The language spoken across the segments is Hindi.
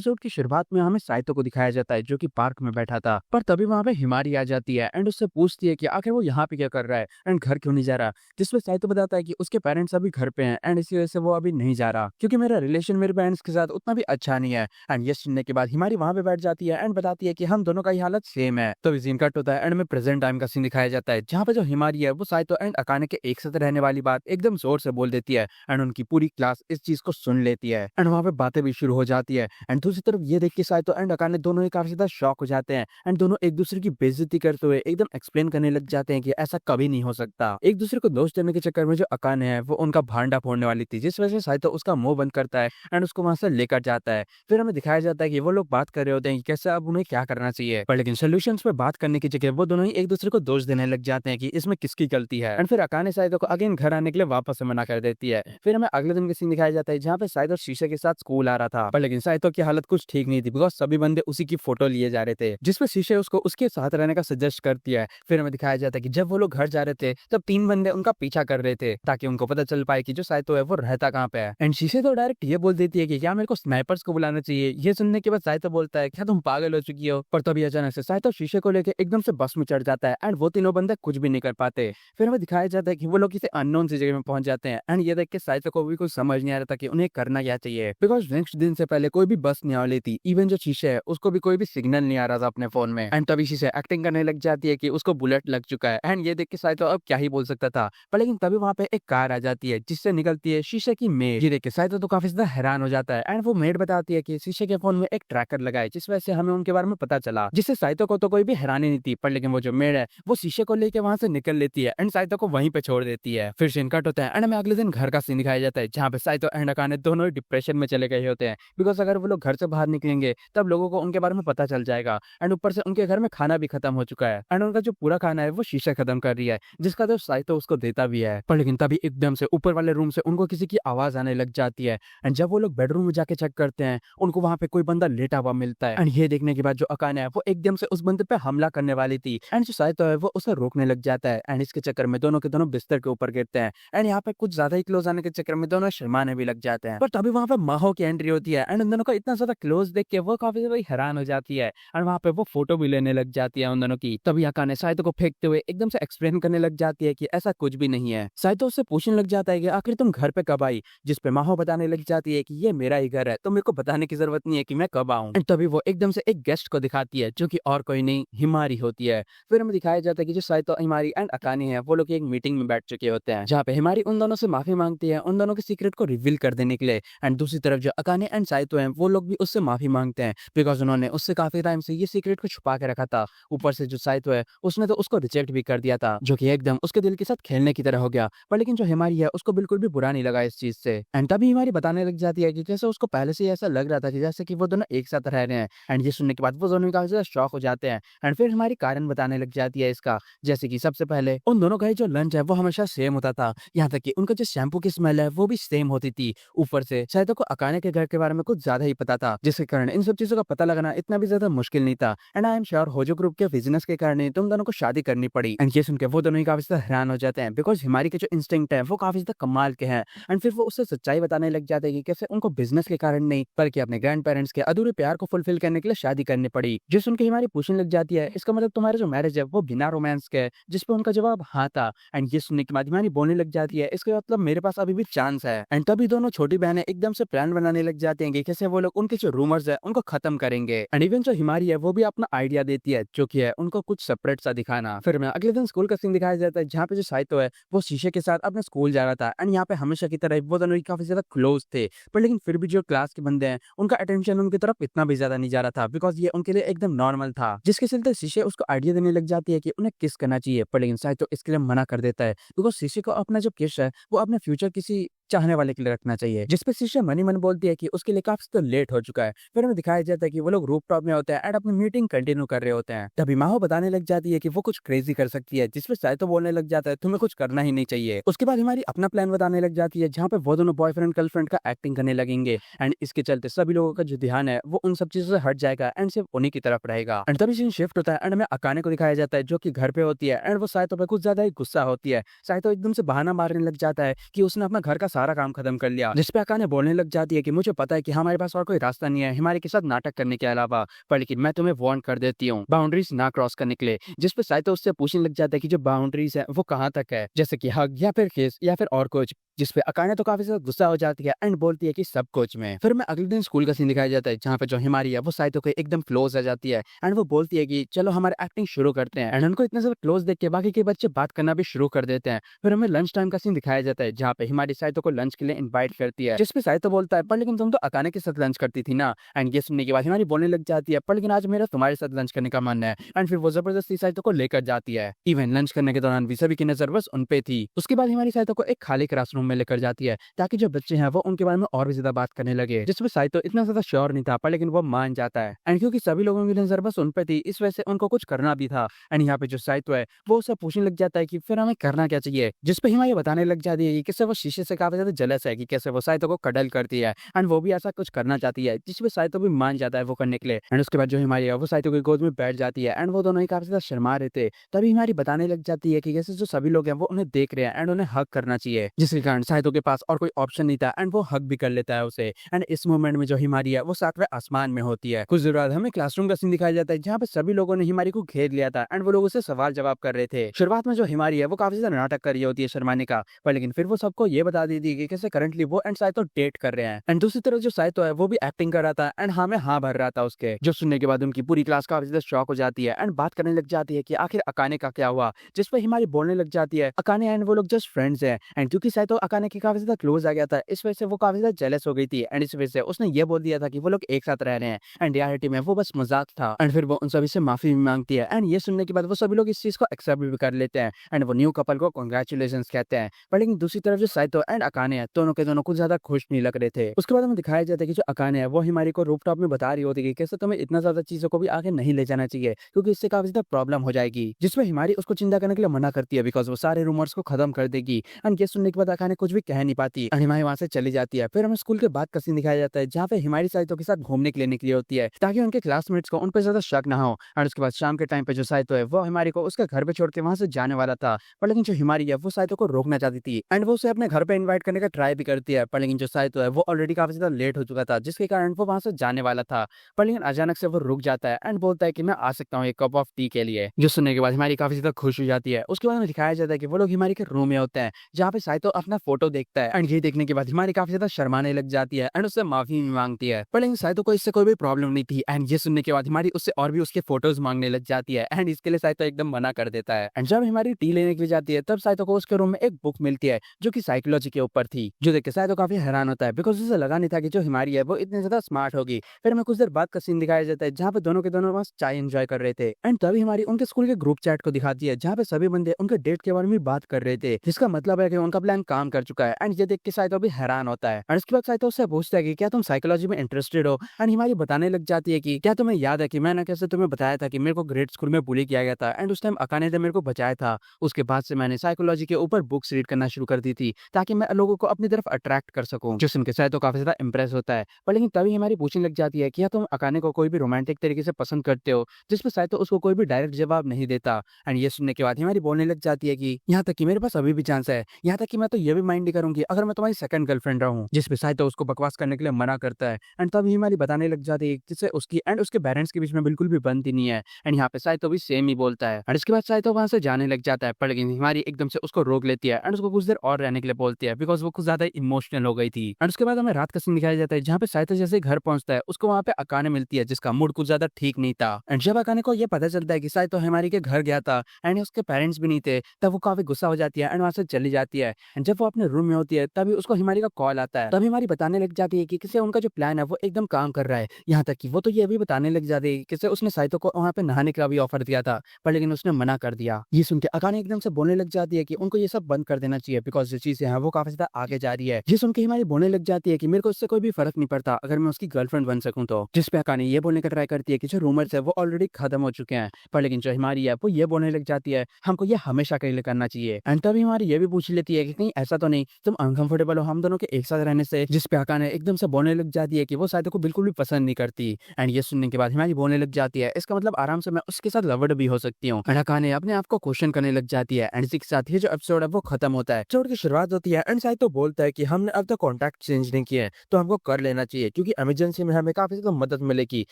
एपिसोड की शुरुआत में हमें साइतो को दिखाया जाता है जो कि पार्क में बैठा था। पर तभी वहाँ पे हिमारी आ जाती है एंड उससे पूछती है कि आखिर वो यहाँ पे क्या कर रहा है एंड घर क्यों नहीं जा रहा। जिसमें साइतो बताता है कि उसके पेरेंट्स अभी घर पे हैं एंड इसी वजह से वो अभी नहीं जा रहा क्योंकि मेरा रिलेशन मेरे पेरेंट्स के साथ उतना भी अच्छा नहीं है। एंड ये सुनने के बाद हिमारी वहाँ पे बैठ जाती है एंड बताती है कि हम दोनों का ही हालत सेम है। तो सीन कट होता है एंड में प्रेजेंट टाइम का सीन दिखाया जाता है जहाँ पे जो हिमारी है वो साइतो एंड अकाने के एक साथ रहने वाली बात एकदम जोर से बोल देती है एंड उनकी पूरी क्लास इस चीज को सुन लेती है एंड वहाँ पे बातें भी शुरू हो जाती है। एंड दूसरी तरफ ये देख के साइतो एंड अकाने दोनों ही काफी ज्यादा शॉक हो जाते हैं एंड दोनों एक दूसरे की बेइज्जती करते हुए एकदम एक्सप्लेन करने लग जाते हैं कि ऐसा कभी नहीं हो सकता। एक दूसरे को दोष देने के चक्कर में जो अकाने है वो उनका भांडा फोड़ने वाली थी जिस वजह से साइतो उसका मुंह बंद करता है एंड उसको वहां से लेकर जाता है। फिर हमें दिखाया जाता है कि वो लोग बात कर रहे होते हैं कि कैसे अब उन्हें क्या करना चाहिए, पर लेकिन सोल्यूशंस पे बात करने की जगह वो दोनों ही एक दूसरे को दोष देने लग जाते हैं कि इसमें किसकी गलती है। एंड फिर अकाने साइतो को अगेन घर आने के लिए वापस से मना कर देती है। फिर हमें अगले दिन का सीन दिखाया जाता है जहाँ पे साइतो शीशे के साथ स्कूल आ रहा था, पर लेकिन साइतो की हालत कुछ ठीक नहीं थी बिकॉज सभी बंदे उसी की फोटो लिए जा रहे थे जिसपे शीशे उसको उसके साथ रहने का सजेस्ट करती है। फिर हमें दिखाया जाता है कि जब वो लोग घर जा रहे थे तब 3 बंदे उनका पीछा कर रहे थे ताकि उनको पता चल पाए कि जो साइतो है वो रहता कहाँ पे है। एंड शीशे तो डायरेक्ट ये बोल देती है कि क्या मेरे को स्नाइपर्स को बुलाना चाहिए। ये सुनने के बाद साइतो बोलता है क्या तुम पागल हो चुकी हो, पर तभी अचानक से साइतो शीशे को लेकर एकदम से बस में चढ़ जाता है एंड वो तीनों बंदे कुछ भी नहीं कर पाते। फिर हमें दिखाया जाता है कि वो लोग किसी अननोन सी जगह में पहुंच जाते हैं एंड ये देख के साइतो को भी कुछ समझ नहीं आ रहा था कि उन्हें करना क्या चाहिए बिकॉज नेक्स्ट दिन से पहले कोई भी बस नहीं आने थी। इवन जो शीशे है उसको भी कोई भी सिग्नल नहीं आ रहा था अपने फोन में एंड तभी शीशे एक्टिंग करने लग जाती है कि उसको बुलेट लग चुका है एंड ये देख के साइतो अब क्या ही बोल सकता था। पर लेकिन तभी वहां पे एक कार आ जाती है जिससे निकलती है शीशे की मेड। ये देख के साइतो तो काफी ज्यादा हैरान हो जाता है एंड वो मेड बताती है कि शीशे के फोन में एक ट्रैकर लगा है जिस वजह से हमें उनके बारे में पता चला, जिससे साइतो को तो कोई भी हैरानी नहीं थी। पर लेकिन वो जो मेड है वो शीशे को लेके वहां से निकल लेती है एंड साइतो को वहीं पे छोड़ देती है। फिर सीन कट होता है एंड हमें अगले दिन घर का सीन दिखाया जाता है जहाँ पे साइतो एंड अकाने दोनों डिप्रेशन में चले गए होते हैं बिकॉज अगर वो लोग घर से बाहर निकलेंगे तब लोगों को उनके बारे में पता चल जाएगा एंड ऊपर से उनके घर में खाना भी खत्म हो चुका है एंड उनका जो पूरा खाना है वो शीशा खत्म कर रही है जिसका तो साइतो उसको देता भी है। पर लेकिन तभी एकदम से ऊपर वाले रूम से उनको किसी की आवाज आने लग जाती है एंड जब वो लोग बेडरूम में जाके चेक करते हैं उनको वहां पे कोई बंदा लेटा हुआ मिलता है एंड ये देखने के बाद जो अकाने है वो एकदम से उस बंदे पे हमला करने वाली थी एंड जो साइतो है वो उसे रोकने लग जाता है एंड इसके चक्कर में दोनों के दोनों बिस्तर के ऊपर गिरते हैं एंड यहाँ पे कुछ ज्यादा ही क्लोज आने के चक्कर में दोनों शर्माने भी लग जाते हैं। पर तभी वहां पे माहो की एंट्री होती है एंड उन दोनों को इतना ज्यादा क्लोज देख के वो काफी ज्यादा हैरान हो जाती है एंड वहां पे वो फोटो भी लेने लग जाती है उन दोनों की। तभी अकाने साइतो को फेंकते हुए एकदम से एक्सप्लेन करने लग जाती है कि ऐसा कुछ भी नहीं है। साइतो उससे पूछने लग जाता है कि आखिर तुम घर पे कब आई, जिसपे माहो बताने लग जाती है कि ये मेरा ही घर है तो मेरे को बताने की जरूरत नहीं है कि मैं कब आऊं। एंड तभी वो एकदम से एक गेस्ट को दिखाती है जो कि और कोई नहीं हिमारी होती है। फिर हमें दिखाया जाता है कि जो साइतो हिमारी एंड अकाने है वो लोग एक मीटिंग में बैठ चुके होते हैं जहाँ पे हिमारी उन दोनों से माफी मांगती है उन दोनों के सीक्रेट को रिवील कर देने के लिए एंड दूसरी तरफ जो अकाने एंड साइतो हैं वो लोग भी उससे माफी मांगते हैं बिकॉज उन्होंने उससे काफी टाइम से ये सीक्रेट को छुपा के रखा था। ऊपर से जो साइतो है उसने तो उसको रिजेक्ट भी कर दिया था जो कि एकदम उसके दिल के साथ खेलने की तरह हो गया। पर लेकिन जो हिमारी है उसको बिल्कुल भी बुरा नहीं लगा इस चीज से एंड तभी हिमारी बताने लग जाती है कि जैसे उसको पहले से ही ऐसा लग रहा था कि जैसे कि वो दोनों एक साथ रह रहे हैं एंड ये सुनने के बाद वो दोनों काफी ज्यादा शॉक हो जाते हैं एंड फिर हमारी कारण बताने लग जाती है इसका। जैसे कि सबसे पहले उन दोनों का ही जो लंच है वो हमेशा सेम होता था, यहाँ तक कि उनका जो शैम्पू की स्मेल है वो भी सेम होती थी। ऊपर से शायद को अकाने के घर के बारे में कुछ ज्यादा ही पता था जिसके कारण इन सब चीजों का पता लगाना इतना भी ज्यादा मुश्किल नहीं था एंड आई एम श्योर होजो ग्रुप के बिजनेस के कारण तुम दोनों को शादी करनी पड़ी। एंड ये सुन के वो दोनों ही काफी ज्यादा हैरान हो जाते हैं बिकॉज हिमारी के जो इंस्टिंक्ट है वो काफी ज्यादा कमाल के हैं एंड फिर वो उससे सच्चाई बताने लग जाते हैं कि कैसे उनको बिजनेस के कारण नहीं बल्कि अपने ग्रैंड पेरेंट्स के अधूरे प्यार को फुलफिल करने के लिए शादी करनी पड़ी। जो सुन के हिमारी पूछने लग जाती है इसका मतलब तुम्हारा जो मैरिज है वो बिना रोमांस के है, जिसपे उनका जवाब हाँ था। एंड ये सुनने के बाद हिमारी बोलने लग जाती है इसका मतलब मेरे पास अभी भी चांस है। एंड तभी दोनों छोटी बहनें एकदम से प्लान बनाने लग जाते हैं कि कैसे वो लोग उनके जो रूमर्स है उनको खत्म करेंगे एंड इवन जो हिमारी है वो भी अपना आइडिया देती है जो कि है उनको कुछ सेपरेट सा दिखाना। फिर मैं अगले दिन स्कूल का सीन दिखाया जाता है जहाँ पे जो साइतो है वो शीशे के साथ अपने स्कूल जा रहा था एंड यहाँ पे हमेशा की तरह वो दोनों ही काफी ज्यादा क्लोज थे। पर लेकिन फिर भी जो क्लास के बंदे हैं उनका अटेंशन उनकी तरफ इतना भी ज्यादा नहीं जा रहा था बिकॉज ये उनके लिए एकदम नॉर्मल था, जिसके चलते शीशे उसको आइडिया देने लग जाती है कि उन्हें किस करना चाहिए। पर लेकिन साइतो इसके लिए मना कर देता है बिकॉज शीशे को अपना जो किस है वो अपने फ्यूचर किसी चाहने वाले के लिए रखना चाहिए, जिसपे शीशा मनी मन बोलती है कि उसके लिए काफी तो लेट हो चुका है। फिर हमें दिखाया जाता है कि वो लोग रूफ टॉप में होते हैं एंड अपनी मीटिंग कंटिन्यू कर रहे होते हैं। तभी माहो बताने लग जाती है कि वो कुछ क्रेजी कर सकती है, जिसपे साइतो बोलने लग जाता है तुम्हें कुछ करना ही नहीं चाहिए। उसके बाद हमारी अपना प्लान बताने लग जाती है जहाँ पे वो दोनों बॉयफ्रेंड गर्लफ्रेंड का एक्टिंग करने लगेंगे एंड इसके चलते सभी लोगों का जो ध्यान है वो उन सब चीजों से हट जाएगा एंड सिर्फ उन्हीं की तरफ रहेगा। एंड तभी सीन शिफ्ट होता है एंड हमें अकाने को दिखाया जाता है जो कि घर पे होती है एंड वो साइतो पे कुछ ज्यादा ही गुस्सा होती है। साइतो एकदम से बहाना मारने लग जाता है कि उसने अपना घर का सारा काम खत्म कर लिया। जिसपे अकाने बोलने लग जाती है कि मुझे पता है कि हमारे पास और कोई रास्ता नहीं है हिमारी के साथ नाटक करने के अलावा, पर लेकिन मैं तुम्हें वार्न कर देती हूँ बाउंड्रीज ना क्रॉस करने के लिए। जिसपे साइतो उससे पूछने लग जाता है कि जो बाउंड्रीज है वो कहाँ तक है, जैसे कि हग या फिर किस या फिर और कुछ। जिसपे अकाने तो काफी ज्यादा गुस्सा हो जाती है एंड बोलती है कि सब कुछ में। फिर मैं अगले दिन स्कूल का सीन दिखाया जाता है जहाँ पे जो हिमारी है वो साइतो के एकदम क्लोज आ जाती है एंड वो बोलती है कि चलो हमारे एक्टिंग शुरू करते हैं। एंड उनको इतने ज्यादा क्लोज देख के बाकी के बच्चे बात करना भी शुरू कर देते हैं। फिर हमें लंच टाइम का सीन दिखाया जाता है जहाँ पे हिमारी साइतो को लंच के लिए इन्वाइट करती है। जिसपे साइतो बोलता है पर लेकिन तुम तो अकाने के साथ लंच करती थी ना। एंड ये सुनने के बाद हिमारी बोलने लग जाती है पर लेकिन आज मेरा तुम्हारे साथ लंच करने का मन है। एंड फिर वो जबरदस्ती साइतो को लेकर जाती है। इवन लंच करने के दौरान भी सभी की नजर बस उन पे थी। उसके बाद हिमारी साइतो को एक खाली क्लासरूम में लेकर जाती है ताकि जो बच्चे हैं वो उनके बारे में और भी ज्यादा बात करने लगे। जिसमें साइतो इतना ज्यादा श्योर नहीं था पर लेकिन वो मान जाता है। एंड क्योंकि सभी लोगों की नजर बस उन पे थी इस वजह से उनको कुछ करना भी था। एंड यहाँ पे जो साइतो है वो उससे पूछने लग जाता है कि फिर हमें करना क्या चाहिए। जिसपे हिमारी बताने लग जाती है कि कैसे वो शीशे से काफी ज्यादा जलस है कि कैसे वो साइतो को कडल करती है एंड वो भी ऐसा कुछ करना चाहती है। जिसपे साइतो भी मान जाता है वो करने के लिए। एंड उसके बाद जो हिमारी है वो साइतो की गोद में बैठ जाती है एंड वो दोनों ही काफी ज्यादा शर्मा रहे थे। तभी हिमारी बताने लग जाती है कि कैसे जो सभी लोग हैं वो उन्हें देख रहे हैं एंड उन्हें हक करना चाहिए। जिसके कारण साइतो के पास और कोई ऑप्शन नहीं था एंड वो हक भी कर लेता है उसे। एंड इस मोमेंट में जो हिमारी है वो सातवें आसमान में होती है। कुछ देर बाद हमें क्लासरूम का सीन दिखाया जाता है जहाँ पे सभी लोगों ने हिमारी को घेर लिया था एंड वो लोग उससे सवाल जवाब कर रहे थे। शुरुआत में जो हिमारी है वो काफी ज्यादा नाटक कर रही होती है शर्माने का, पर लेकिन फिर वो सबको ये बता देती है कि कैसे करंटली वो एंड साइतो डेट कर रहे हैं। एंड दूसरी तरफ जो साइतो है वो भी एक्टिंग कर रहा था एंड हाँ में हाँ भर रहा था उसके। जो सुनने के बाद उनकी पूरी क्लास काफी ज्यादा शॉक हो जाती है एंड बात करने लग जाती है कि आखिर अकाने का क्या हुआ। जिस पर हिमारी बोलने लग जाती है अकाने एंड वो लोग जस्ट फ्रेंड्स हैं। एंड क्योंकि साइतो अकाने की काफी ज्यादा क्लोज आ गया था इस वजह से वो काफी ज्यादा जेलस हो गई थी एंड इस वजह से उसने ये बोल दिया था कि वो लोग एक साथ रह रहे हैं एंड रियलिटी में वो बस मजाक था। एंड फिर वो उन सभी से माफी भी मांगती है एंड ये सुनने के बाद वो सभी लोग इस चीज को एक्सेप्ट भी कर लेते हैं एंड वो न्यू कपल को कांग्रेचुलेशन कहते हैं। पर लेकिन दूसरी तरफ जो साइतो एंड अकाने है दोनों के दोनों कुछ ज्यादा खुश नहीं लग रहे थे। उसके बाद हमें दिखाया जाता है कि जो अकाने है वो हिमारी को रूफटॉप में बता रही होती है कि कैसे तुम्हें इतना ज्यादा चीजों को भी आगे नहीं ले जाना चाहिए क्योंकि इससे काफी ज्यादा प्रॉब्लम हो जाएगी। जिसमें हिमारी उसको चिंता करने के लिए मना करती है बिकॉज वो सारे रूमर्स को खत्म कर देगी। एंड ये सुनने के बाद अकाने कुछ भी कह नहीं पाती एंड हिमारी वहां से चली जाती है। फिर हमें स्कूल के बाद का सीन दिखाया जाता है जहाँ पे हिमारी साइतो के साथ घूमने के लिए निकली होती है ताकि उनके क्लासमेट्स को उन पर ज्यादा शक ना हो। एंड उसके बाद शाम के टाइम पे जो साइतो है वो हिमारी को उसके घर पे छोड़ के वहां से जाने वाला था, पर लेकिन जो हिमारी है वो साइतो को रोकना चाहती थी एंड वो उसे अपने घर पे इनवाइट करने का ट्राई भी करती है। पर लेकिन जो साइतो है वो ऑलरेडी काफी ज्यादा लेट हो चुका था जिसके कारण वो वहां से जाने वाला था। पर लेकिन अचानक से वो रुक जाता है एंड बोलता है कि मैं आ सकता हूँ एक कप ऑफ टी के लिए। जो सुनने के बाद हिमारी काफी ज्यादा खुश हो जाती है। उसके बाद हमें दिखाया जाता है कि वो लोग हिमारी के रूम में होते हैं जहाँ पे साइतो अपना फोटो देखता है एंड ये देखने के बाद हिमारी काफी ज्यादा शर्माने लग जाती है एंड उससे माफी भी मांगती है। पर लेकिन साइतो को इससे कोई भी प्रॉब्लम नहीं थी एंड ये सुनने के बाद हिमारी उससे और भी उसके फोटोज मांगने लग जाती है एंड इसके लिए साइतो एकदम मना कर देता है। एंड जब हिमारी टी लेने के लिए जाती है तब साइतो को उसके रूम में एक बुक मिलती है जो कि साइकोलॉजी के ऊपर थी, जो देख के साइतो काफी हैरान होता है बिकॉज उसे लगा नहीं था कि जो हिमारी है वो इतनी ज्यादा स्मार्ट होगी। फिर हमें कुछ देर बाद का सीन दिखाया जाता है जहाँ पे दोनों के दोनों बस चाय एंजॉय कर रहे थे एंड तभी हमारी उनके स्कूल के ग्रुप चैट को दिखाती है जहाँ पे सभी बंदे उनके डेट के बारे में बात कर रहे थे, जिसका मतलब है कि उनका प्लान काम कर चुका है। एंड ये देख के साइतो भी हैरान होता है और इसके बाद साइतो उससे पूछता है कि क्या तुम साइकोलॉजी में इंटरेस्टेड हो। एंड हिमारी बताने लग जाती है कि क्या तुम्हें याद है कि मैंने कैसे तुम्हें बताया था कि मेरे को ग्रेड स्कूल में बुली किया गया था एंड उस टाइम अकाने ने मेरे को बचाया था। उसके बाद से मैंने साइकोलॉजी के ऊपर बुक्स रीड करना शुरू कर दी थी ताकि मैं लोगों को अपनी तरफ अट्रैक्ट कर सकूं। जो सुनकर साइतो काफी ज्यादा इंप्रेस होता है। पर लेकिन तभी हमारी पूछने लग जाती है कि क्या तुम अकाने को कोई भी रोमांटिक तरीके से पसंद करते हो, जिस पर साइतो उसको कोई भी डायरेक्ट जवाब नहीं देता। एंड ये सुनने के बाद हमारी बोलने लग जाती है कि यहाँ तक कि मेरे पास अभी भी चांस है, यहाँ तक कि मैं तो ये भी माइंड नहीं करूंगी अगर मैं तुम्हारी सेकंड गर्लफ्रेंड रहूं। जिस पे साइतो उसको बकवास करने के लिए मना करता है एंड तभी हमारी बताने लग जाती है जिससे उसकी एंड उसके पेरेंट्स के बीच में बिल्कुल भी बनती नहीं है। एंड यहाँ पे साइतो भी सेम ही बोलता है एंड इसके बाद साइतो वहां से जाने लग जाता है। पर लेकिन हिमारी एकदम से उसको रोक लेती है एंड उसको कुछ देर और रहने के लिए बोलती है बिकॉज वो कुछ ज्यादा इमोशनल हो गई थी। एंड उसके बाद हमें रात का सीन दिखाया जाता है जहाँ पे साइतो जैसे घर पहुंचता है उसको वहाँ पे अकाने मिलती है जिसका मूड कुछ ज्यादा ठीक नहीं था। एंड जब अकाने को ये पता चलता है कि साइतो हिमारी के घर गया था एंड उसके पेरेंट्स भी नहीं थे तब वो काफी गुस्सा हो जाती है एंड वहां से चली जाती है। एंड जब वो अपने रूम में होती है तभी उसको हिमारी का कॉल आता है। तभी हिमारी बताने लग जाती है कि किसे उनका जो प्लान है वो एकदम काम कर रहा है। यहाँ तक कि वो तो ये भी बताने लग जाती है कि उसने साइतो को वहाँ पे नहाने का भी ऑफर दिया था पर लेकिन उसने मना कर दिया। ये सुन के अकाने एकदम से बोलने लग जाती है कि उनको ये सब बंद कर देना चाहिए बिकॉज जो चीजें हैं वो काफी ज्यादा आगे जा रही है। ये सुन के हिमारी बोलने लग जाती है कि मेरे को इससे कोई भी फर्क नहीं पड़ता अगर मैं उसकी गर्लफ्रेंड बन सकूं तो। जिस पे अकाने ये बोलने का ट्राई करती है कि जो रूमर्स है वो ऑलरेडी खत्म हो चुके हैं। पर लेकिन जो हिमारी है वो ये बोलने लग जाती है हमको ये हमेशा के लिए करना चाहिए। एंड तभी हिमारी ये भी पूछ लेती है कि कहीं ऐसा ऐसा तो नहीं तुम अनकंफर्टेबल हो हम दोनों के एक साथ रहने से, जिस पे अकाने एकदम से बोलने लग जाती है कि वो साइतो को बिल्कुल भी पसंद नहीं करती। एंड ये सुनने के बाद हिमारी बोलने लग जाती है इसका मतलब आराम से मैं उसके साथ लवर्ड भी हो सकती हूँ। एंड अकाने अपने आप को क्वेश्चन करने लग जाती है। एंड इसी के साथ ये जो एपिसोड है वो खत्म होता है। एपिसोड की शुरुआत होती है एंड साइतो बोलता है कि हमने अब तक कॉन्टैक्ट चेंज नहीं किए तो हमको कर लेना चाहिए क्योंकि इमरजेंसी में हमें काफी ज्यादा मदद मिलेगी।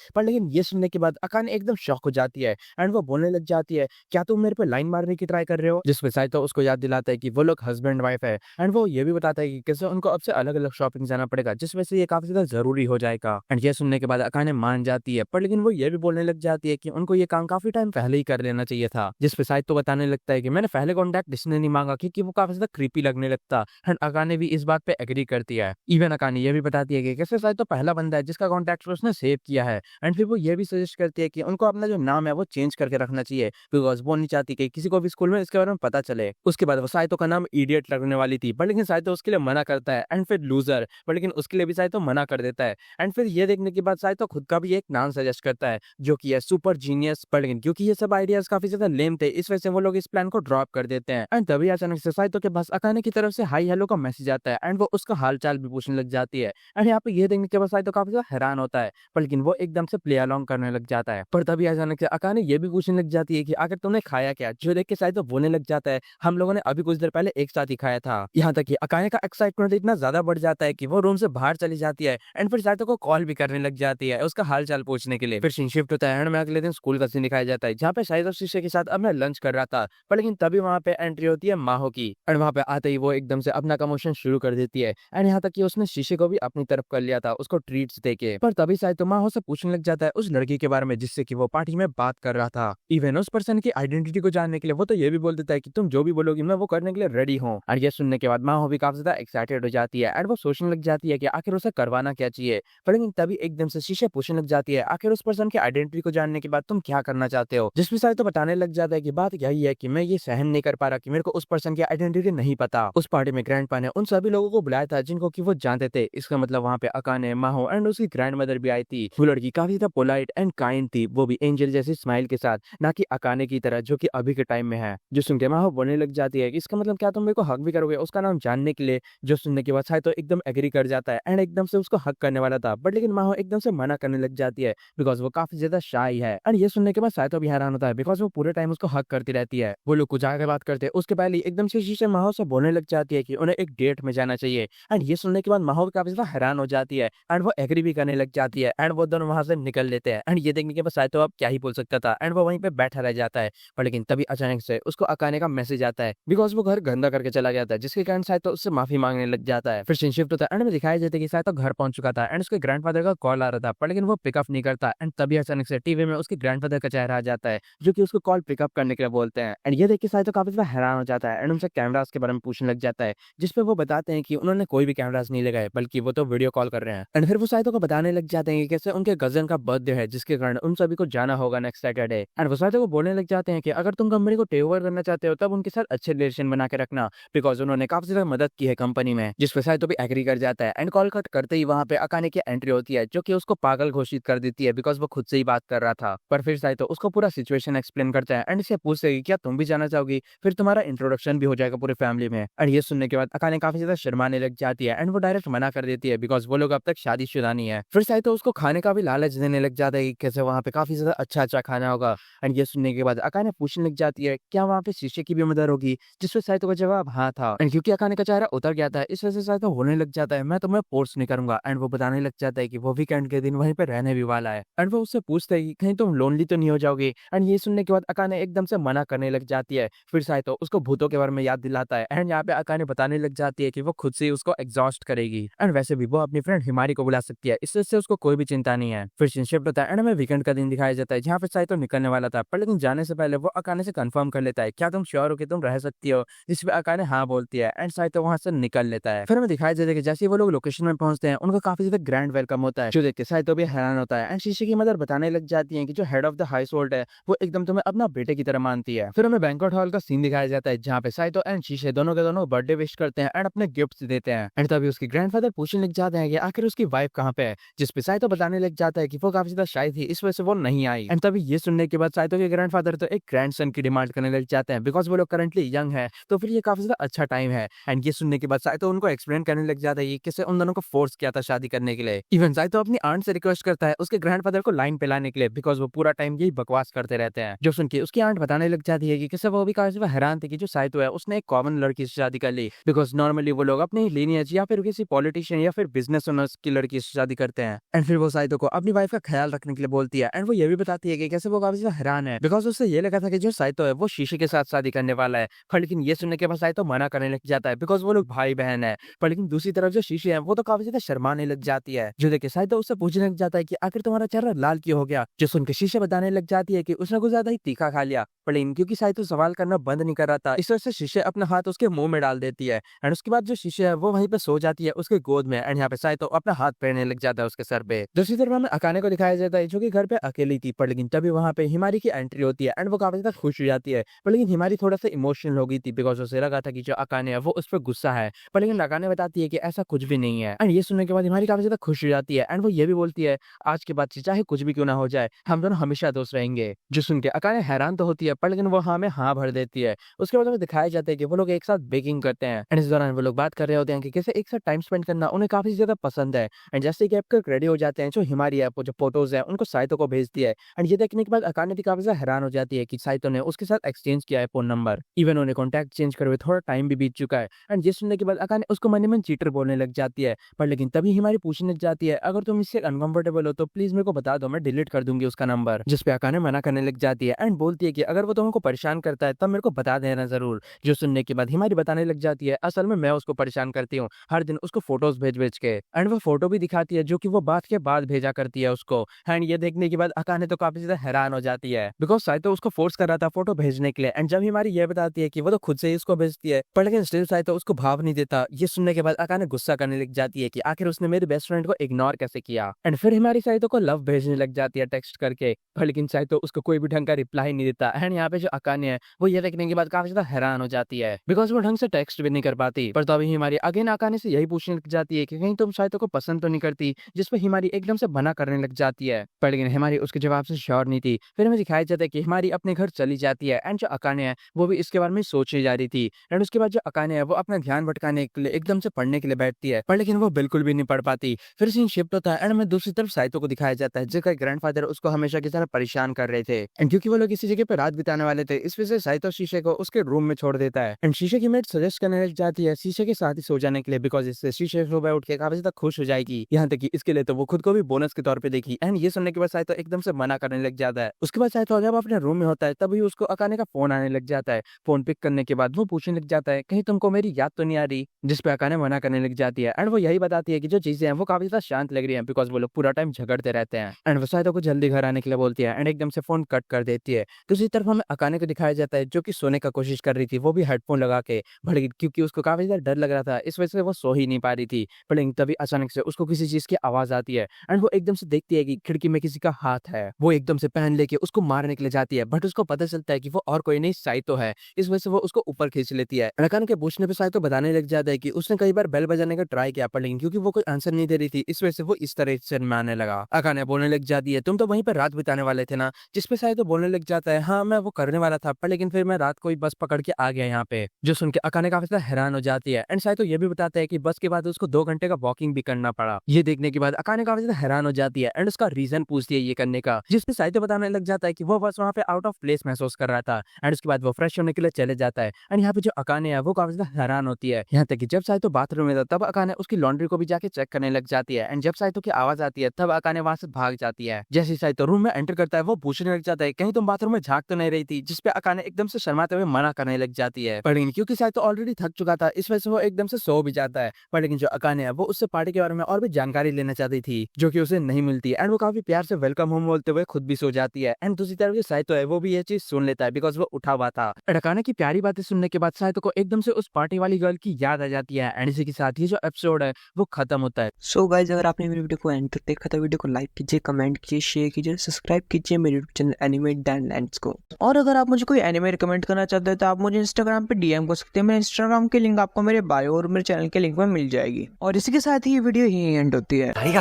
पर लेकिन ये सुनने के बाद अकाने एकदम शॉक हो जाती है एंड वो बोलने लग जाती है क्या तुम मेरे पे लाइन मारने की ट्राई कर रहे हो, जिसपे साइतो उसको याद दिलाता है कि वो लोग हस्बैंड वाइफ है। एंड वो ये भी बताता है कि कैसे उनको अब से अलग अलग शॉपिंग जाना पड़ेगा जिस वजह से ये काफी ज्यादा जरूरी हो जाएगा। एंड ये सुनने के बाद अकाने मान जाती है। पर लेकिन वो ये भी बोलने लग जाती है कि उनको ये काम काफी टाइम पहले ही कर लेना चाहिए था, जिसपे साइतो बताने लगता है कि मैंने पहले कॉन्टैक्ट इसने नहीं मांगा क्योंकि वो काफी ज्यादा क्रीपी लगने लगता। एंड अकाने भी इस बात पे एग्री करती है। इवन अकाने ये भी बताती है कि कैसे साइतो पहला बंदा है जिसका कॉन्टैक्ट उसने सेव किया है। एंड फिर वो ये भी सजेस्ट करती है कि उनको अपना जो नाम है वो चेंज करके रखना चाहिए बिकॉज वो नहीं चाहती कि किसी को भी स्कूल में इसके बारे में पता चले। उसके बाद वो साइतो का नाम इडियट रखने वाली थी पर लेकिन साइतो उसके लिए मना करता है। एंड फिर लूजर, पर लेकिन उसके लिए भी साइतो मना कर देता है। एंड फिर ये देखने के बाद साइतो खुद का भी एक नाम सजेस्ट करता है जो कि है सुपर जीनियस। पर लेकिन क्योंकि ये सब आइडियाज काफी ज्यादा लेम थे इस वजह से वो लोग इस प्लान को ड्रॉप कर देते हैं। एंड तभी अचानक से साइतो के पास अकाने की तरफ से हाई हेलो का मैसेज आता है एंड वो उसका हाल चाल भी पूछने लग जाती है। एंड यहाँ पे ये देखने के बाद साइतो काफी ज्यादा हैरान होता है पर लेकिन वो एकदम से प्ले अलोंग करने लग जाता है। पर तभी अचानक से अकाने ये भी पूछने लग जाती है कि आखिर तुमने खाया क्या, जो देख के साइतो बोलने लग जाता है हम लोगों ने अभी कुछ देर पहले एक साथ ही खाया था। यहाँ तक कि अकाने का एक्साइटमेंट इतना ज्यादा बढ़ जाता है कि वो रूम से बाहर चली जाती है एंड फिर साइतो को कॉल भी करने लग जाती है उसका हाल चाल पूछने के लिए। फिर सीन शिफ्ट होता है एंड में अगले दिन स्कूल का सीन दिखाया जाता है जहाँ पे साइतो शीशे के साथ अपना लंच कर रहा था। पर लेकिन तभी वहाँ पे एंट्री होती है माहो की। एंड वहाँ पे आते ही वो एकदम से अपना कमोशन शुरू कर देती है। एंड यहाँ तक कि उसने शीशे को भी अपनी तरफ कर लिया था उसको ट्रीट्स देके। पर तभी साइतो माहो से पूछने लग जाता है उस लड़की के बारे में जिससे कि वो पार्टी में बात कर रहा था। इवन उस पर्सन की आइडेंटिटी को जानने के लिए वो तो ये भी बोल देता है कि तुम जो भी बोलोगी मैं वो करने के लिए रेडी हूँ। और ये सुनने के बाद माहो भी काफी ज्यादा एक्साइटेड हो जाती है एंड वो सोचने लग जाती है कि आखिर उसे करवाना क्या चाहिए। पर लेकिन तभी एकदम से शीशे पूछने लग जाती है आखिर उस पर्सन की आइडेंटिटी को जानने के बाद तुम क्या करना चाहते हो, जिसमें साइतो तो बताने लग जाता है कि बात यही है कि मैं ये सहन नहीं कर पा रहा कि मेरे को उस पर्सन की आइडेंटिटी नहीं पता। उस पार्टी में ग्रैंडपा ने उन सभी लोगों को बुलाया था जिनको कि वो जानते थे। इसका मतलब वहाँ पे अकाने, माहो एंड उसकी ग्रैंड मदर भी आई थी। वो लड़की काफी ज्यादा पोलाइट एंड काइंड थी, वो भी एंजल जैसी स्माइल के साथ, ना कि अकाने की तरह जो कि अभी के टाइम में है। जो सुन के माहो बोलने लग जाती है कि इसका मतलब क्या तुम मेरे को हक भी करोगे उसका नाम जानने के लिए। जो सुनने के बाद साइतो एकदम एग्री कर जाता है एंड एकदम से उसको हक करने वाला था बट लेकिन माहो एकदम से मना करने लग जाती है बिकॉज वो काफी ज्यादा शाई है। एंड ये सुनने के बाद साइतो भी हैरान होता है बिकॉज वो पूरे टाइम उसको हक करती रहती है। वो लोग कुछ आगे बात करते हैं उसके पहले एकदम से शीशे माहो से बोलने लग जाती है कि उन्हें एक डेट में जाना चाहिए। एंड ये सुनने के बाद माहो भी काफी ज्यादा हैरान हो जाती है एंड वो एग्री भी करने लग जाती है एंड वो दोनों वहां से निकल लेते हैं। एंड ये देखने के बाद साइतो अब क्या ही बोल सकता था एंड वो वहीं पे बैठा रह जाता है। पर लेकिन तभी अचानक से उसको अकाने का मैसेज आता है बिकॉज वो घर गंदा करके चला गया था जिसके कारण साइतो उससे माफी मांगने लग जाता है। फिर सीन शिफ्ट होता है एंड में दिखाया जाता है कि साइतो घर पहुंच चुका था एंड उसके ग्रैंडफादर का कॉल आ रहा था पर लेकिन वो पिकअप नहीं करता। एंड तभी अचानक से टीवी में उसके ग्रैंडफादर का चेहरा आ जाता है जो कि उसको कॉल पिकअप करने के लिए बोलते हैं। एंड ये देख के साइतो काफी ज्यादा हैरान हो जाता है एंड उनसे कैमरास के बारे में पूछने लग जाता है जिसपे वो बताते हैं कि उन्होंने कोई भी कैमरास नहीं लगाए बल्कि वो तो वीडियो कॉल कर रहे हैं। एंड फिर वो साइतो को बताने लग जाते हैं कि कैसे उनके कजन का बर्थडे है जिसके कारण उन सभी को जाना होगा नेक्स्ट सैटरडे। एंड वो साइतो को बोलने लग जाते हैं कि अगर तुम कंपनी को टेक ओवर करना चाहते हो तब उनके साथ अच्छे रिलेशन बना के रखना बिकॉज उन्होंने काफी ज्यादा मदद की है कंपनी में, जिसपे साइतो भी एग्री कर जाता है। एंड कॉल कट करते ही वहां पे अकाने की एंट्री होती है जो कि उसको पागल घोषित कर देती है बिकॉज वो खुद से ही बात कर रहा था। पर फिर साइतो उसको पूरा सिचुएशन एक्सप्लेन करता है एंड इसे पूछते हैं कि क्या तुम भी जाना चाहोगी, फिर तुम्हारा इंट्रोडक्शन भी हो जाएगा पूरी फैमिली में। एंड ये सुनने के बाद अकाने काफी ज्यादा शर्माने लग जाती है एंड वो डायरेक्ट मना कर देती है बिकॉज वो लोग अब तक शादीशुदा नहीं है। फिर साइतो उसको खाने का भी लालच देने लग जाता है कि कैसे वहाँ पे काफी ज्यादा अच्छा अच्छा खाना होगा। एंड ये सुनने के बाद अकाने पूछने लग जाती है क्या वहाँ पे शीशे की भी मदद होगी, जिसपे साइतो का जवाब हाँ था। एंड क्योंकि अकाने का चेहरा उतर गया था इस वजह से साइतो होने लग जाता है मैं तुम्हें फोर्स नहीं करूंगा। एंड वो बताने लग जाता है कि वो वीकेंड के दिन वहीं पे रहने भी वाला है। एंड वो उससे पूछता है कि कहीं तुम लोनली तो नहीं हो जाओगे। एंड ये सुनने के बाद अकाने एकदम से मना करने लग जाती है। फिर साइतो उसको भूतों के बारे में याद दिलाता है एंड यहाँ पे अकाने बताने लग जाती है कि वो खुद से उसको एग्जॉस्ट करेगी एंड वैसे भी वो अपनी फ्रेंड हिमारी को बुला सकती है, इससे उसको कोई भी चिंता नहीं है। फिर सीन शिफ्ट होता है एंड हमें वीकेंड का दिन दिखाया जाता है जहाँ पे साइतो निकलने वाला था पर लेकिन जाने से पहले वो अकाने से कंफर्म कर लेता है क्या तुम श्योर हो कि तुम रह सकती हो, जिसपे अकाने हाँ बोलती है एंड साइतो वहां से निकल लेता है। फिर हमें दिखाया जाता है कि जैसे वो लोग लोकेशन में पहुंचते हैं उनको काफी ज्यादा ग्रैंड वेलकम होता है जो देख के साइतो भी हैरान होता है। एंड शीशे की मदर बताने लग जाती है कि जो head of the house hold है वो एकदम तुम्हें अपना बेटे की तरह मानती है। फिर हमें बैंक्वेट हॉल का सीन दिखाया जाता है जहाँ पे साइतो एंड शीशे दोनों के दोनों बर्थडे विश करते हैं एंड अपने गिफ्ट्स देते हैं। एंड तभी उसकी ग्रैंडफादर पूछने लग जाते हैं कि आखिर उसकी वाइफ कहाँ पे है, जिसपे साइतो बताने लग जाता है कि वो काफी ज्यादा शाय थी इस वजह से वो नहीं आई। एंड तभी ये सुनने के बाद साइतो के ग्रैंडफादर तो एक ग्रैंडसन की डिमांड करने लग जाते हैं बिकॉज वो लोग करंटली यंग है तो फिर ये काफी ज्यादा अच्छा टाइम है। एंड ये सुनने के बाद साइतो उनको एक्सप्लेन करने लग जाता है कि कैसे उन दोनों को फोर्स किया था शादी करने के लिए। इवन साइतो अपनी आंट से रिक्वेस्ट करता है उसके ग्रैंडफादर को लाइन पे लाने के लिए, बिकॉज वो पूरा टाइम यही बकवास करते रहते हैं। जो सुन के उसकी आंट बताने लग जाती है कि कैसे वो भी काफी हैरान थी कि जो साइतो है उसने एक कॉमन लड़की से शादी कर ली, बिकॉज नॉर्मली वो लोग अपने लीनियज या फिर किसी पॉलिटिशियन या फिर बिजनेस ओनर्स की लड़की से शादी करते हैं। एंड फिर वो साइतो को अपनी वाइफ का ख्याल रखने के लिए बोलती है। एंड वो ये भी बताती है कि कैसे वो काफी हैरान है, बिकॉज उससे ये लगा था कि जो साइतो है वो शीशे के साथ शादी करने वाला है। पर लेकिन ये सुनने के बाद साइतो मना करने लग जाता है, बिकॉज वो लोग भाई बहन है। पर लेकिन दूसरी तरफ जो शीशे है वो तो काफी ज्यादा शर्माने लग जाती है। जो देखे साइतो उससे पूछने लग जाता है कि आखिर तुम्हारा चेहरा लाल क्यों हो गया। जो सुन के शीशे बताने लग जाती है कि उसने कुछ ज्यादा ही तीखा खा लिया। पर लेकिन क्योंकि साइतो सवाल करना बंद नहीं कर रहा था, इस वजह से शीशे अपना हाथ उसके मुंह में डाल देती है। एंड उसके बाद जो शीशे है वो वहीं पे सो जाती है उसके गोद में। एंड यहाँ पे साइतो अपना हाथ फेरने लग जाता है उसके सर पे। दूसरी तरफ हमें अकाने को दिखाया जाता है जो कि घर पे अकेली थी। पर लेकिन तभी वहाँ पे हिमारी की एंट्री होती है एंड वो काफी ज्यादा खुश हो जाती है। पर लेकिन हिमारी थोड़ा सा इमोशनल हो गई थी, बिकॉज उसे लगा था कि जो अकाने है वो उस पर गुस्सा है। पर लेकिन अकाने बताती है कि ऐसा कुछ भी नहीं है। एंड ये सुनने के बाद हिमारी काफी ज्यादा खुश हो जाती है। एंड वो ये भी बोलती है आज के बाद से चाहे कुछ भी क्यों ना हो जाए हम दोनों हमेशा दोस्त रहेंगे। जो सुन के अकाने हैरान तो होती है, पर लेकिन वो हाँ में हाँ भर देती है। उसके बाद हमें दिखाया जाता है कि वो लोग एक साथ बेकिंग करते हैं। एंड इस दौरान वो लोग बात कर रहे होते हैं कि कैसे एक साथ टाइम स्पेंड करना उन्हें काफी ज्यादा पसंद है। एंड जैसे कि आपको रेडी हो जाते हैं, जो हिमारी है वो जो फोटोज है उनको साइतो को भेजती है। एंड ये देखने के बाद अकाने भी काफी ज्यादा हैरान हो जाती है कि साइतो ने उसके साथ एक्सचेंज किया है फोन नंबर। इवन उन्हें कॉन्टैक्ट चेंज करे हुए थोड़ा टाइम भी बीत चुका है। एंड ये सुनने के बाद अकाने उसको मन ही मन चीटर बोलने लग जाती है। पर लेकिन तभी हिमारी पूछने लग जाती है अगर तुम इससे अनकंफर्टेबल हो तो प्लीज मेरे को बता दो, मैं डिलीट कर दूंगी उसका नंबर। जिसपे अकाने मना करने लग जाती है एंड बोलती है कि अगर वो तुमको परेशान करता है तब मेरे को बता देना जरूर। जो सुनने के बाद हिमारी बताने लग जाती है असल में मैं उसको परेशान करती हूँ हर दिन उसको फोटोज भेज भेज के। एंड वो फोटो भी दिखाती है जो कि वो बात के बाद भेजा करती है उसको। एंड ये देखने के बाद अकाने तो काफी ज्यादा हैरान हो जाती है, बिकॉज साइतो उसको फोर्स कर रहा था फोटो भेजने के लिए। एंड जब हिमारी ये बताती है कि वो तो खुद से ही उसको भेजती है, पर लेकिन स्टिल साइतो उसको भाव नहीं देता। ये सुनने के बाद अकाने गुस्सा करने लग जाती है कि आखिर उसने मेरे बेस्ट फ्रेंड को इग्नोर कैसे किया। एंड फिर हिमारी साइतो को लव भेजने लग जाती है टेक्स्ट करके, पर लेकिन साइतो उसको कोई भी ढंग का रिप्लाई नहीं देता। एंड यहाँ पे जो अकाने है वो ये देखने के बाद काफी ज्यादा हैरान हो जाती है, बिकॉज वो ढंग से टेक्स्ट भी नहीं कर पाती। पर तो अभी हिमारी अगेन अकाने से यही पूछने लग जाती है कि कहीं तुम साइतो को पसंद तो नहीं करती, जिसपे हिमारी एकदम से मना करने लग जाती है। पर लेकिन हिमारी उसके जवाब से श्योर नहीं थी। फिर हमें दिखाया जाता है कि हिमारी अपने घर चली जाती है एंड जो अकाने है वो भी इसके बारे में सोचने जा रही थी। एंड उसके बाद जो अकाने है वो अपना ध्यान भटकाने के लिए एकदम से पढ़ने के लिए बैठती है, पर लेकिन वो बिल्कुल भी नहीं पढ़ पाती। फिर सीन शिफ्ट होता है एंड हमें दूसरी तरफ साइतो को दिखाया जाता है जिसका ग्रैंडफादर उसको हमेशा की तरह परेशान कर रहे थे। एंड क्योंकि वो लोग इसी जगह पे रात बिताने वाले थे, इस वजह से साइतो शीशे को उसके रूम में छोड़ देता है। एंड शीशे की मेट सजेस्ट करने लग जाती है शीशे के साथ ही सो जाने के लिए, बिकॉज इससे शीशे सुबह उठ के काफी ज्यादा खुश हो जाएगी। यहाँ तक कि इसके लिए तो वो खुद को भी बोनस के तौर पे देखी। एंड ये सुनने के बाद साइतो एकदम से मना करने लग जाता है। उसके बाद साइतो जब अपने रूम में होता है तभी उसको अकाने का फोन आने लग जाता है। फोन पिक करने के बाद वो पूछने लग जाता है कहीं तुमको मेरी याद तो नहीं आ रही, जिसपे अकाने मना करने लग जाती है। एंड वो यही बताती है कि जो चीजें हैं वो काफी ज्यादा शांत लग रही है, बिकॉज वो लोग पूरा टाइम झगड़ते रहते हैं। एंड वो साइतो को जल्दी घर आने के लिए बोलती है एंड एकदम से फोन कट कर देती है। दूसरी तरफ हमें अकाने को दिखाया जाता है जो कि सोने का कोशिश कर रही थी, वो भी हेडफोन लगा के, भले क्योंकि उसको काफी ज्यादा डर लग रहा था, इस वजह से वो सो ही नहीं पा रही थी। पर लेकिन तभी अचानक से उसको किसी चीज की आवाज आती है एंड वो एकदम से देखती है कि खिड़की में किसी का हाथ है। वो एकदम से पेन लेके उसको मारने के लिए जाती है, बट उसको पता चलता है कि वो और कोई नहीं साइतो है। इस वजह से वो उसको ऊपर खींच लेती है। अकाने के पूछने पे साइतो बताने लग जाता है कि उसने कई बार बेल बजाने का ट्राई किया, पर लेकिन क्योंकि वो कोई आंसर नहीं दे रही थी, इस वजह से वो इस तरह से मारने लगा। अकाने बोलने लग जाती है तुम तो वहीं पर रात बिताने वाले थे ना, जिसपे साइतो बोलने लग जाता है हाँ मैं वो करने वाला था, पर लेकिन फिर मैं रात को ही बस पकड़ के आ गया यहाँ पे। जो सुन के अकाने काफी ज्यादा हैरान हो जाती है। एंड साइतो ये भी बताता है कि बस के बाद उसको 2 घंटे का वॉकिंग भी करना पड़ा। ये देखने के बाद अकाने काफी ज्यादा हैरान हो जाती है एंड उसका रीजन पूछती है ये करने का, जिसपे साइतो बताने लग जाता है कि वो बस वहाँ पे आउट ऑफ प्लेस महसूस कर रहा था। एंड उसके बाद वो फ्रेश होने के लिए चले जाता है। एंड यहाँ पे जो अकाने है वो काफी ज्यादा हैरान होती है, यहाँ तक कि जब साइतो बाथरूम में था तब अकाने उसकी लॉन्ड्री को भी जाके चेक करने लग जाती है। एंड जब साइतो की आवाज आती है तब अकाने वहां से भाग जाती है। जैसे साइतो रूम में एंटर करता है वो पूछने लग जाता है कहीं तुम बाथरूम में झांक तो नहीं रही थी, जिसपे अकाने एकदम से शर्माते हुए मना करने लग जाती है। पर क्योंकि साइतो ऑलरेडी थक चुका था, इस वजह से वो एकदम से सो भी जाता है। पर लेकिन जो अकाने है वो उससे पार्टी के बारे में और भी जानकारी लेना चाहती थी, जो कि उसे नहीं मिलती। एंड वो काफी प्यार से वेलकम होम बोलते हुए खुद भी सो जाती है। एंड दूसरी तरफ जो साइतो है वो भी ये चीज सुन लेता है, बिकॉज वो उठा हुआ था। अकाने की प्यारी बातें सुनने के बाद साइतो को एकदम से उस पार्टी वाली गर्ल की याद आ जाती है। एंड इसी के साथ ही जो एपिसोड है वो खत्म होता है। सो गाइज, अगर आपने मेरी वीडियो को एंड तक देखा तो वीडियो को लाइक कीजिए, कमेंट कीजिए, शेयर कीजिए, सब्सक्राइब कीजिए मेरे यूट्यूब चैनल एनिमे डैनलैंड्स को। और अगर आप मुझे कोई एनिमे रिकमेंड करना चाहते हैं तो आप मुझे इंस्टाग्राम पे डीएम कर सकते हैं। मेरे इंस्टाग्राम की लिंक आपको मेरे बायो और मेरे चैनल के लिंक में मिल जाएगी। और इसी के साथ ही ये वीडियो यही एंड होती है। あり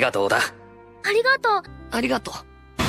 がとうだ。